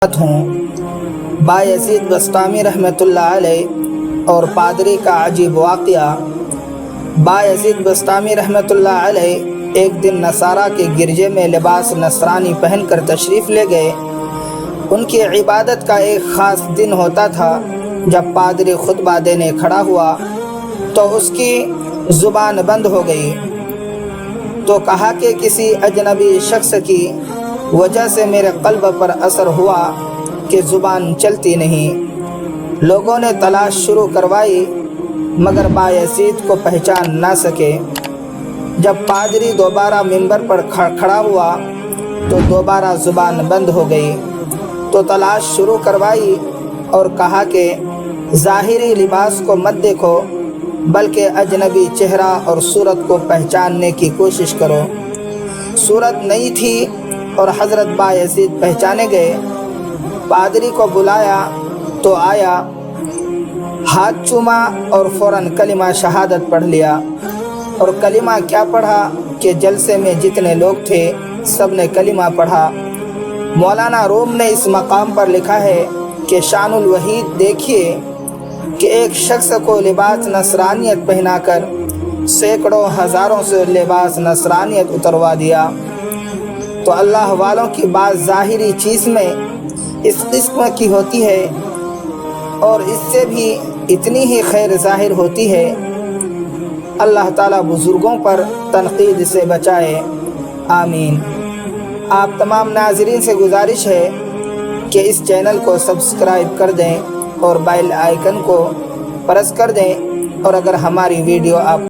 ہوں بایزید بسطامی رحمۃ اللہ علیہ اور پادری کا عجیب واقعہ۔ بایزید بسطامی رحمۃ اللہ علیہ ایک دن نصارہ کے گرجے میں لباس نصرانی پہن کر تشریف لے گئے۔ ان کی عبادت کا ایک خاص دن ہوتا تھا۔ جب پادری خطبہ دینے کھڑا ہوا تو اس کی زبان بند ہو گئی، تو کہا کہ کسی اجنبی شخص کی وجہ سے میرے قلب پر اثر ہوا کہ زبان چلتی نہیں۔ لوگوں نے تلاش شروع کروائی مگر بایزید کو پہچان نہ سکے۔ جب پادری دوبارہ منبر پر کھڑا ہوا تو دوبارہ زبان بند ہو گئی، تو تلاش شروع کروائی اور کہا کہ ظاہری لباس کو مت دیکھو بلکہ اجنبی چہرہ اور صورت کو پہچاننے کی کوشش کرو۔ صورت نئی تھی اور حضرت بایزید پہچانے گئے۔ پادری کو بلایا تو آیا، ہاتھ چوما اور فوراً کلمہ شہادت پڑھ لیا۔ اور کلمہ کیا پڑھا کہ جلسے میں جتنے لوگ تھے سب نے کلمہ پڑھا۔ مولانا روم نے اس مقام پر لکھا ہے کہ شان الوحید دیکھیے کہ ایک شخص کو لباس نصرانیت پہنا کر سینکڑوں ہزاروں سے لباس نصرانیت اتروا دیا۔ تو اللہ والوں کی بات ظاہری چیز میں اس قسم کی ہوتی ہے اور اس سے بھی اتنی ہی خیر ظاہر ہوتی ہے۔ اللہ تعالیٰ بزرگوں پر تنقید سے بچائے، آمین۔ آپ تمام ناظرین سے گزارش ہے کہ اس چینل کو سبسکرائب کر دیں اور بیل آئیکن کو پریس کر دیں، اور اگر ہماری ویڈیو آپ